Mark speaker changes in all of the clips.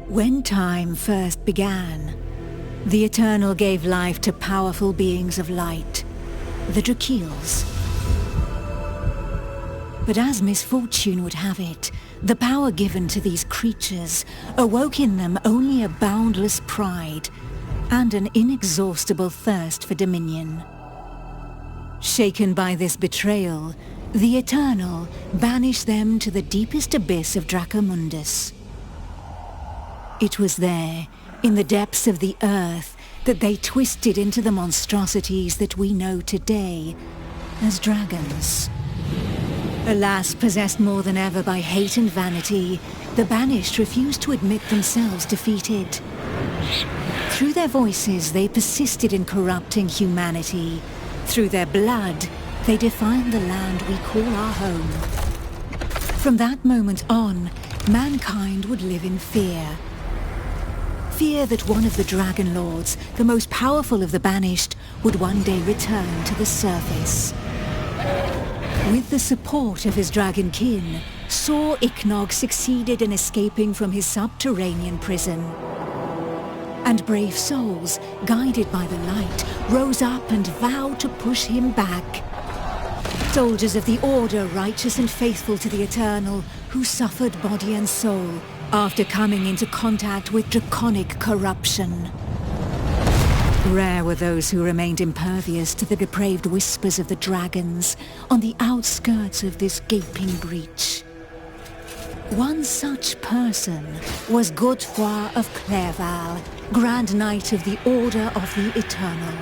Speaker 1: When time first began, the Eternal gave life to powerful beings of light, the Drakeels. But as misfortune would have it, the power given to these creatures awoke in them only a boundless pride and an inexhaustible thirst for dominion. Shaken by this betrayal, the Eternal banished them to the deepest abyss of Dracomundus. It was there, in the depths of the earth, that they twisted into the monstrosities that we know today as dragons. Alas, possessed more than ever by hate and vanity, the Banished refused to admit themselves defeated. Through their voices, they persisted in corrupting humanity. Through their blood, they defined the land we call our home. From that moment on, mankind would live in fear. Fear that one of the Dragon Lords, the most powerful of the Banished, would one day return to the surface. With the support of his Dragonkin, Saw Ichnog succeeded in escaping from his subterranean prison. And brave souls, guided by the light, rose up and vowed to push him back. Soldiers of the Order, righteous and faithful to the Eternal, who suffered body and soul after coming into contact with draconic corruption. Rare were those who remained impervious to the depraved whispers of the dragons on the outskirts of this gaping breach. One such person was Godefroy of Clerval, Grand Knight of the Order of the Eternal.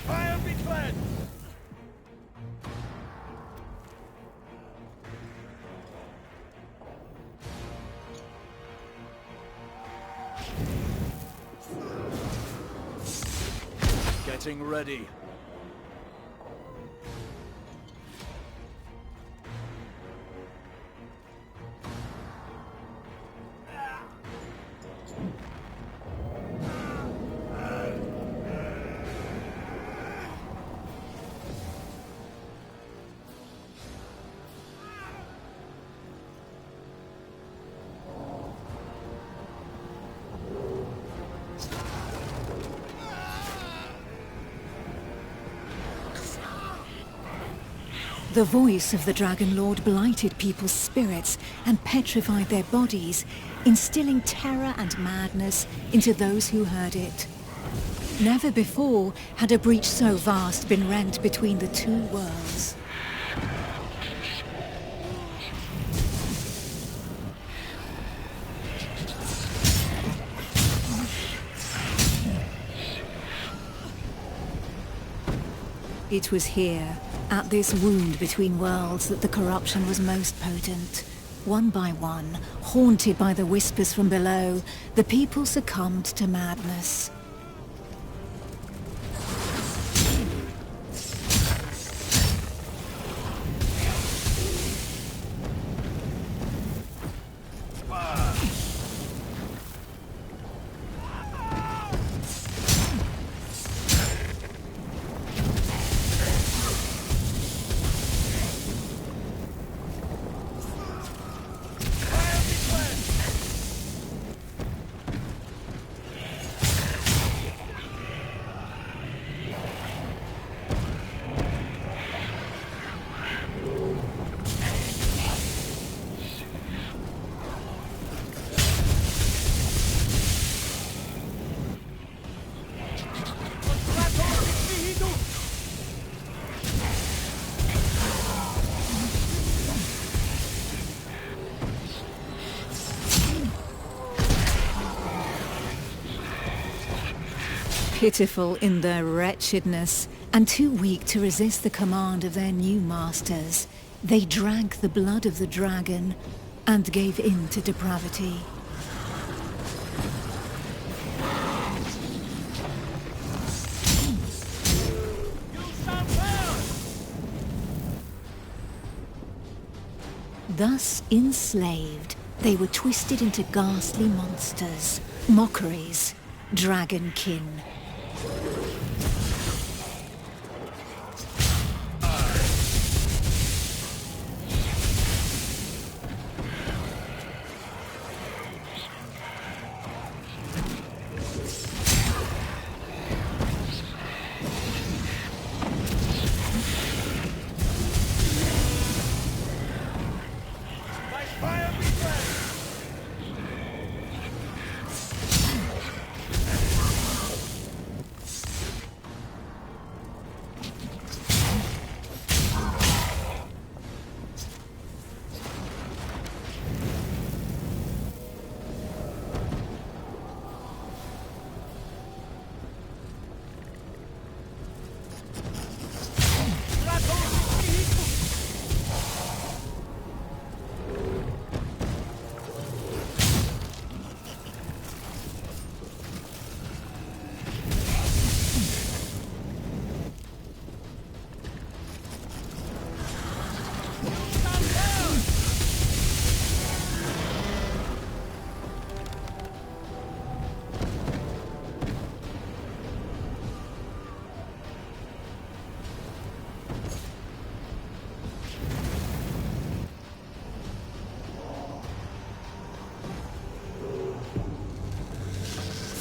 Speaker 2: Fire be cleansed! Getting ready.
Speaker 1: The voice of the Dragon Lord blighted people's spirits and petrified their bodies, instilling terror and madness into those who heard it. Never before had a breach so vast been rent between the two worlds. It was here, at this wound between worlds, that the corruption was most potent. One by one, haunted by the whispers from below, the people succumbed to madness. Pitiful in their wretchedness, and too weak to resist the command of their new masters, they drank the blood of the dragon and gave in to depravity. Thus enslaved, they were twisted into ghastly monsters, mockeries, Dragonkin.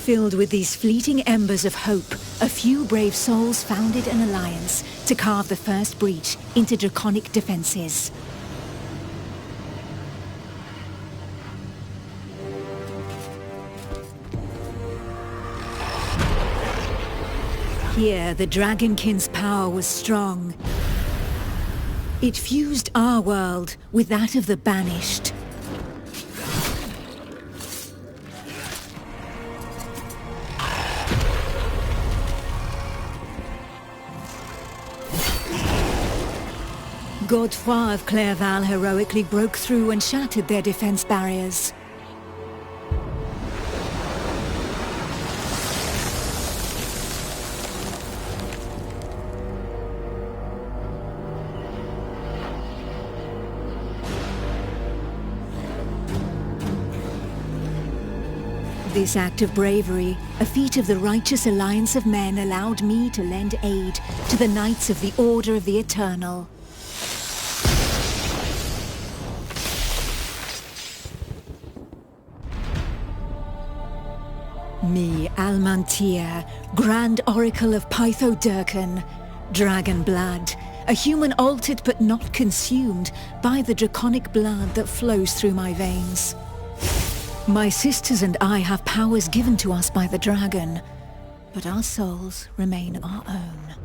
Speaker 1: Filled with these fleeting embers of hope, a few brave souls founded an alliance to carve the first breach into draconic defenses. Here, the Dragonkin's power was strong. It fused our world with that of the Banished. Godefroy of Clairval heroically broke through and shattered their defense barriers. This act of bravery, a feat of the righteous alliance of men, allowed me to lend aid to the Knights of the Order of the Eternal. Me, Almantia, Grand Oracle of Pythodurcan, Dragon Blood, a human altered but not consumed by the draconic blood that flows through my veins. My sisters and I have powers given to us by the dragon, but our souls remain our own.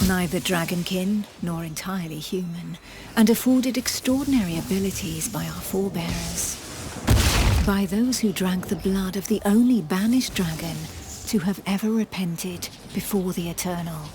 Speaker 1: Neither dragonkin nor entirely human, and afforded extraordinary abilities by our forebears. By those who drank the blood of the only banished dragon to have ever repented before the Eternal.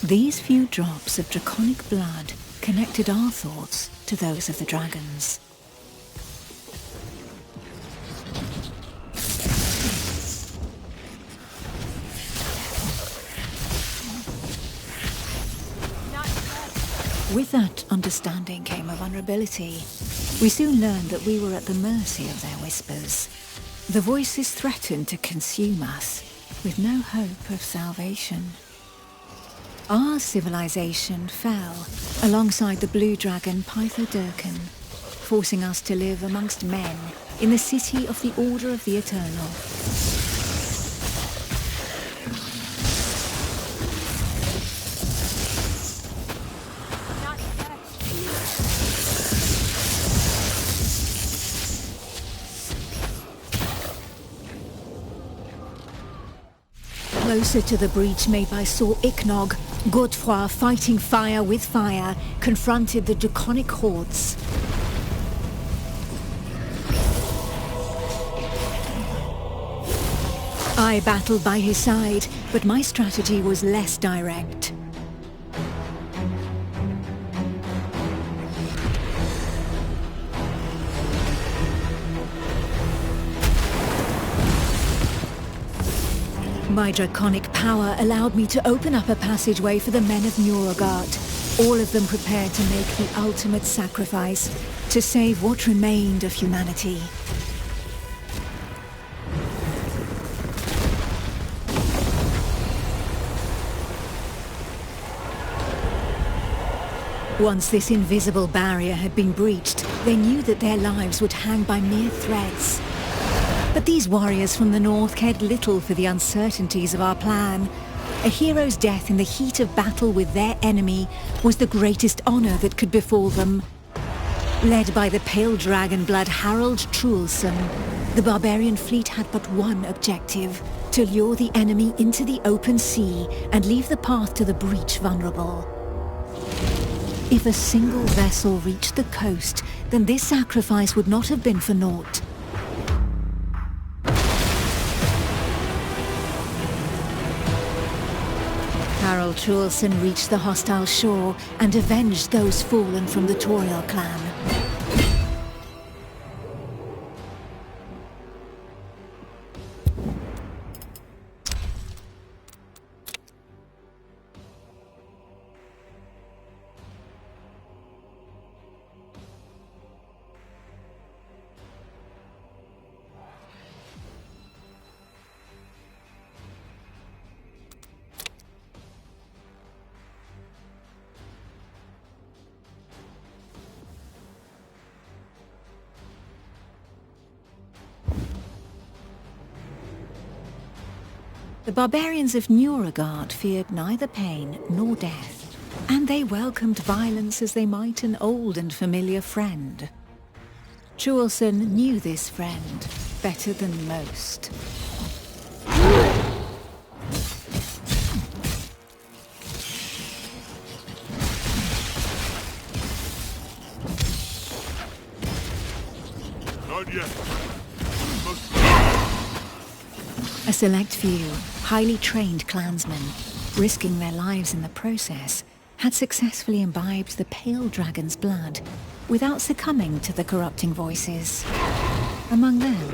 Speaker 1: These few drops of draconic blood connected our thoughts to those of the dragons. With that understanding came a vulnerability. We soon learned that we were at the mercy of their whispers. The voices threatened to consume us, with no hope of salvation. Our civilization fell alongside the blue dragon Dragonkin, forcing us to live amongst men in the city of the Order of the Eternal. Closer to the breach made by Sir Ichnog, Godefroy, fighting fire with fire, confronted the draconic hordes. I battled by his side, but my strategy was less direct. My draconic power allowed me to open up a passageway for the men of Nuragard, all of them prepared to make the ultimate sacrifice to save what remained of humanity. Once this invisible barrier had been breached, they knew that their lives would hang by mere threads. But these warriors from the north cared little for the uncertainties of our plan. A hero's death in the heat of battle with their enemy was the greatest honor that could befall them. Led by the pale dragon blood Harald Truelson, the barbarian fleet had but one objective: to lure the enemy into the open sea and leave the path to the breach vulnerable. If a single vessel reached the coast, then this sacrifice would not have been for naught. Harald Truelson reached the hostile shore and avenged those fallen from the Toriel clan. The barbarians of Nuragard feared neither pain nor death, and they welcomed violence as they might an old and familiar friend. Truelson knew this friend better than most.
Speaker 3: Not yet.
Speaker 1: A select few, highly trained clansmen, risking their lives in the process, had successfully imbibed the pale dragon's blood without succumbing to the corrupting voices. Among them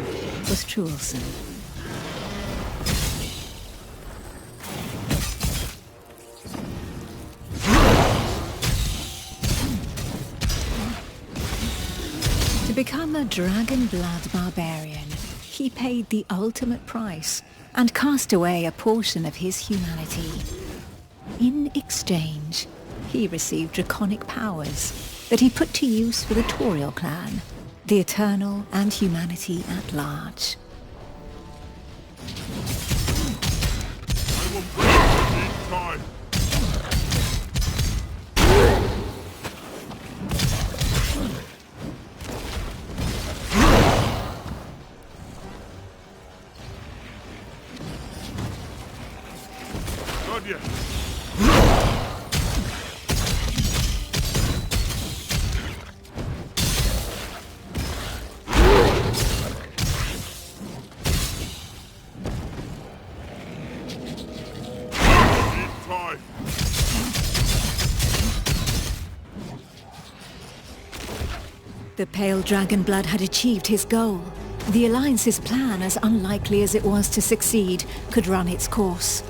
Speaker 1: was Truelson. To become a dragon blood barbarian, he paid the ultimate price and cast away a portion of his humanity. In exchange, he received draconic powers that he put to use for the Toriel clan, the Eternal, and humanity at large.
Speaker 3: I will break it in time. Not yet. Need time.
Speaker 1: The pale dragon blood had achieved his goal. The Alliance's plan, as unlikely as it was to succeed, could run its course.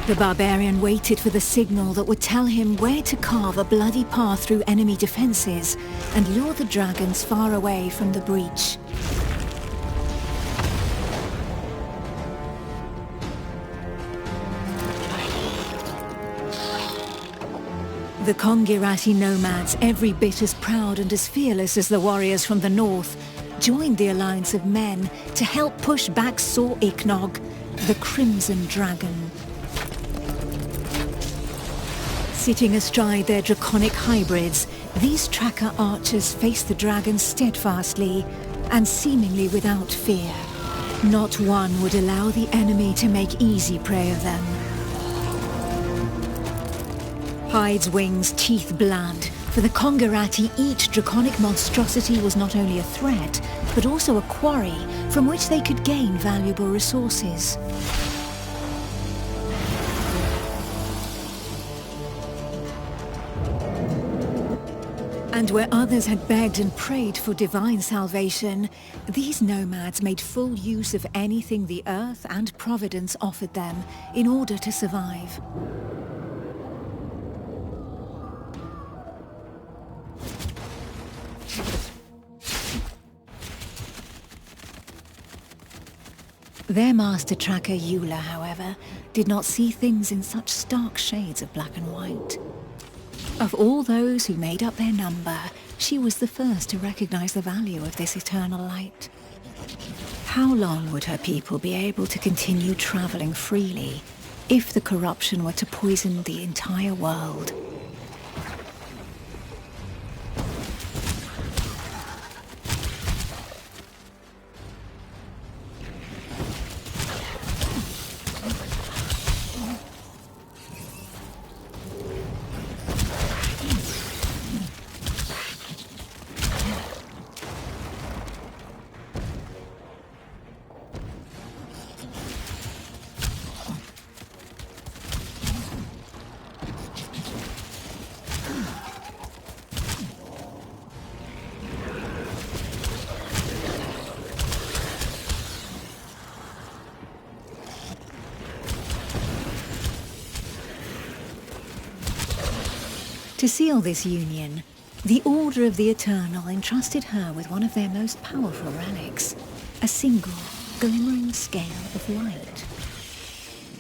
Speaker 1: The barbarian waited for the signal that would tell him where to carve a bloody path through enemy defenses and lure the dragons far away from the breach. The Kongirati nomads, every bit as proud and as fearless as the warriors from the north, joined the alliance of men to help push back Sor Iknog, the Crimson Dragon. Sitting astride their draconic hybrids, these tracker archers faced the dragons steadfastly and seemingly without fear. Not one would allow the enemy to make easy prey of them. Hides, wings, teeth, blood. For the Kongirati, each draconic monstrosity was not only a threat, but also a quarry from which they could gain valuable resources. And where others had begged and prayed for divine salvation, these nomads made full use of anything the earth and providence offered them in order to survive. Their master tracker Eula, however, did not see things in such stark shades of black and white. Of all those who made up their number, she was the first to recognize the value of this eternal light. How long would her people be able to continue traveling freely if the corruption were to poison the entire world? To seal this union, the Order of the Eternal entrusted her with one of their most powerful relics, a single, glimmering scale of light.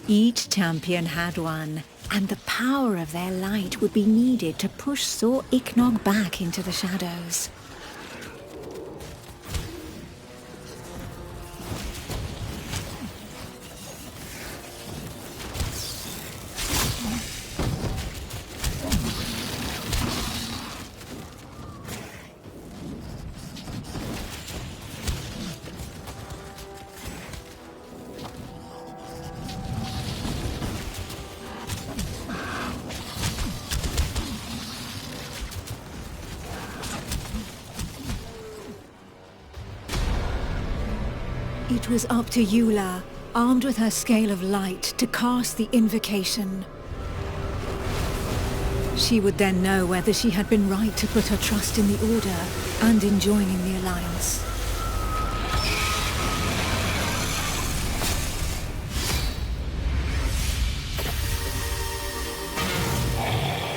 Speaker 1: Each champion had one, and the power of their light would be needed to push Sor Iknog back into the shadows. It was up to Eula, armed with her scale of light, to cast the invocation. She would then know whether she had been right to put her trust in the Order and in joining the Alliance.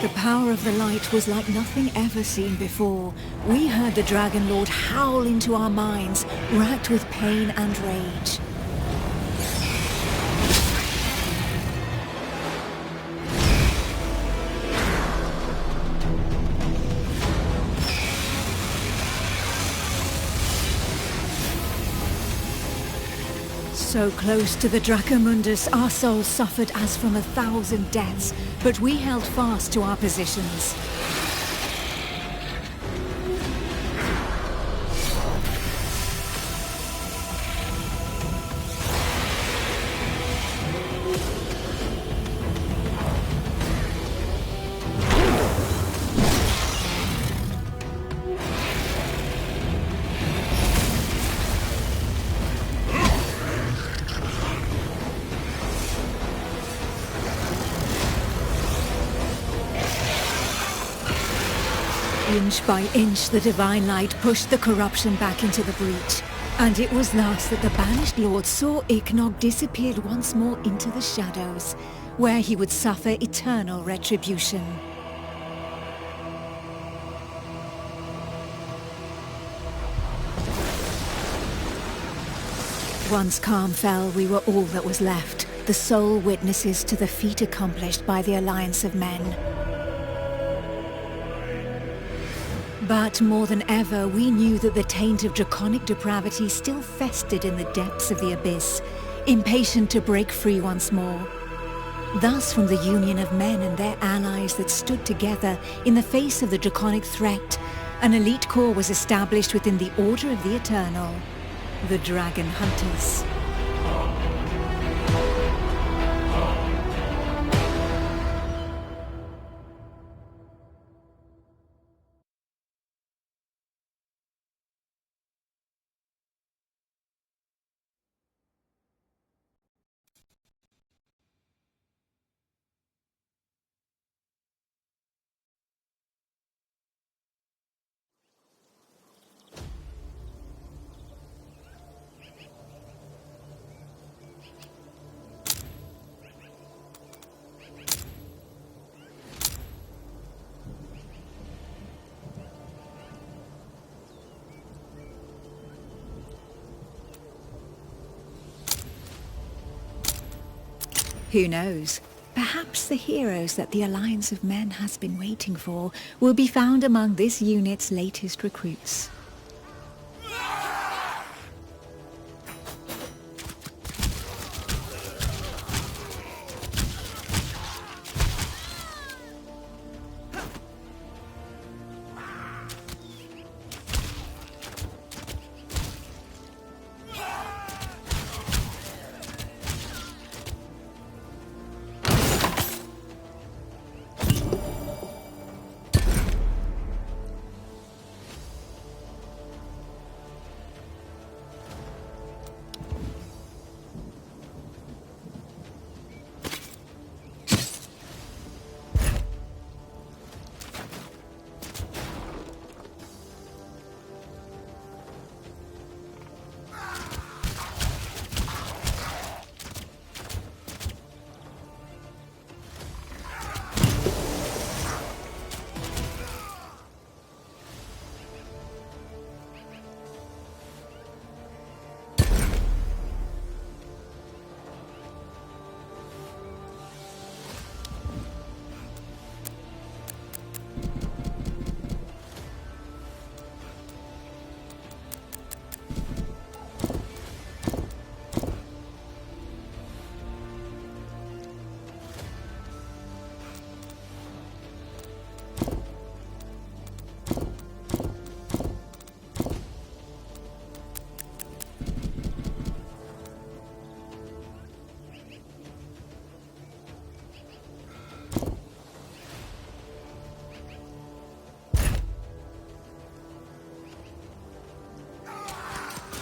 Speaker 1: The power of the light was like nothing ever seen before. We heard the Dragon Lord howl into our minds, racked with pain and rage. So close to the Dracomundus, our souls suffered as from 1,000 deaths, but we held fast to our positions. Inch by inch, the divine light pushed the corruption back into the breach. And it was thus that the Banished Lord saw Ichnog disappeared once more into the shadows, where he would suffer eternal retribution. Once calm fell, we were all that was left, the sole witnesses to the feat accomplished by the Alliance of Men. But more than ever, we knew that the taint of draconic depravity still festered in the depths of the abyss, impatient to break free once more. Thus, from the union of men and their allies that stood together in the face of the draconic threat, an elite corps was established within the Order of the Eternal, the Dragon Hunters. Who knows? Perhaps the heroes that the Alliance of Men has been waiting for will be found among this unit's latest recruits.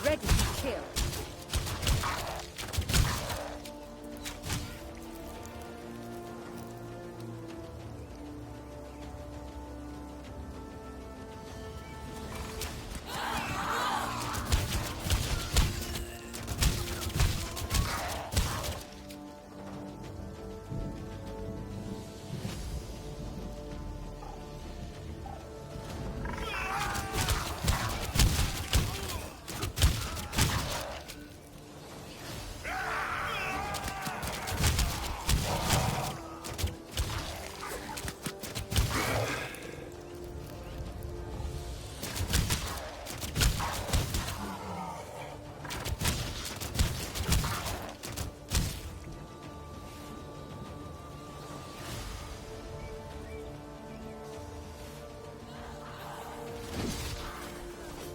Speaker 4: Ready to kill.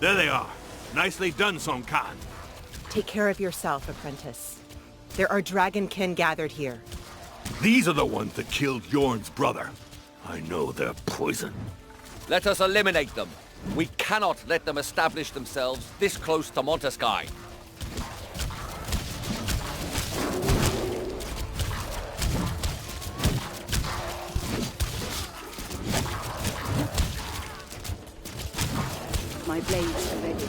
Speaker 3: There they are. Nicely done, Song Khan.
Speaker 5: Take care of yourself, apprentice. There are Dragonkin gathered here.
Speaker 3: These are the ones that killed Yorn's brother. I know their poison.
Speaker 6: Let us eliminate them. We cannot let them establish themselves this close to Montesky.
Speaker 4: My blades are ready.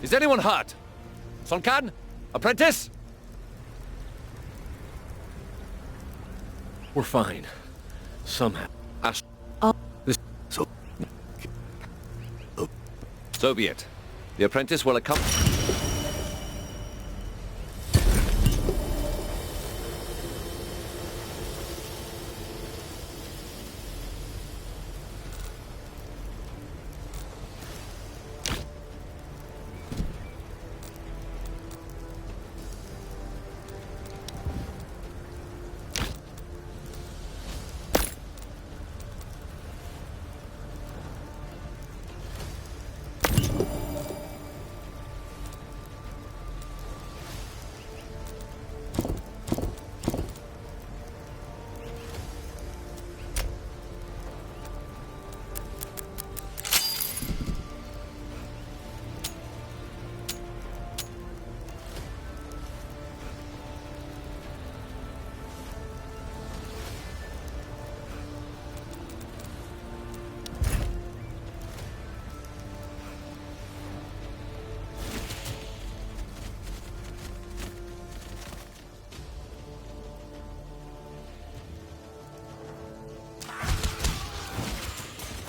Speaker 6: Is anyone hurt? Sonkan? Apprentice?
Speaker 7: We're fine. Somehow.
Speaker 6: So be it. The apprentice will accompany...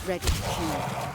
Speaker 4: Ready to kill.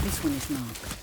Speaker 4: This one is marked.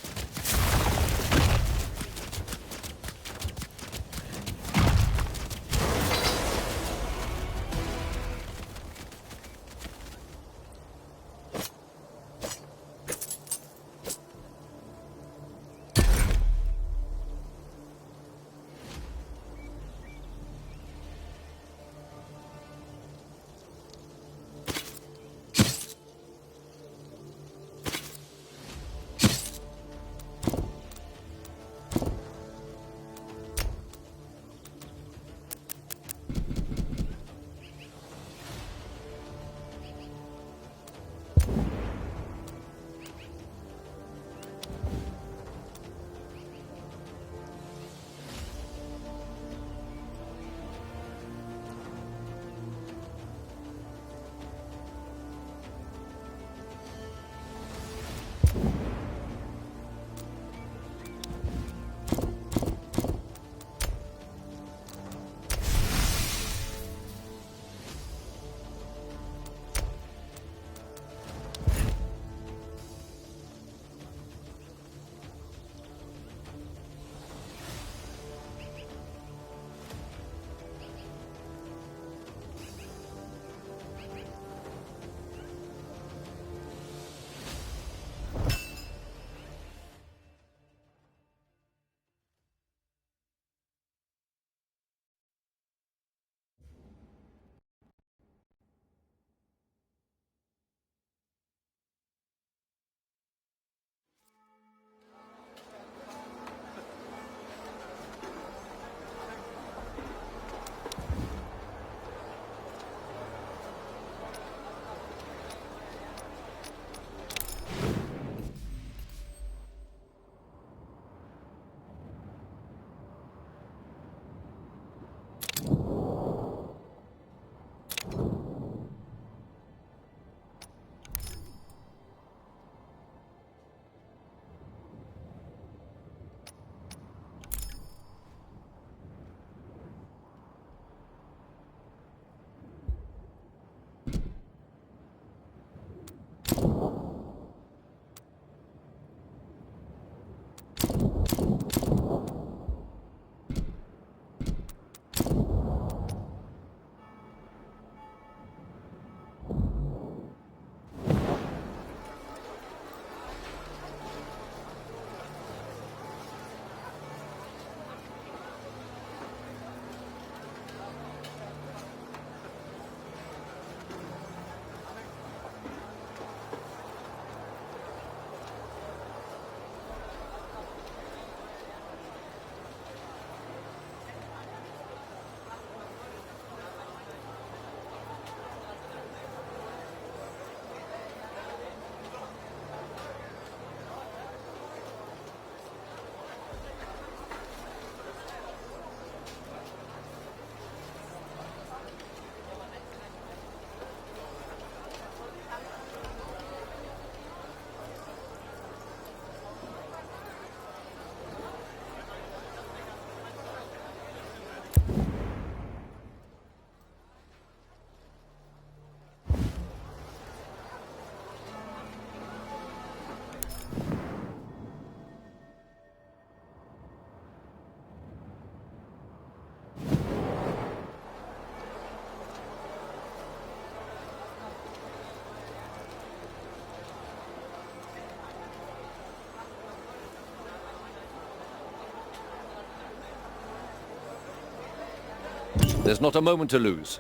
Speaker 6: There's not a moment to lose.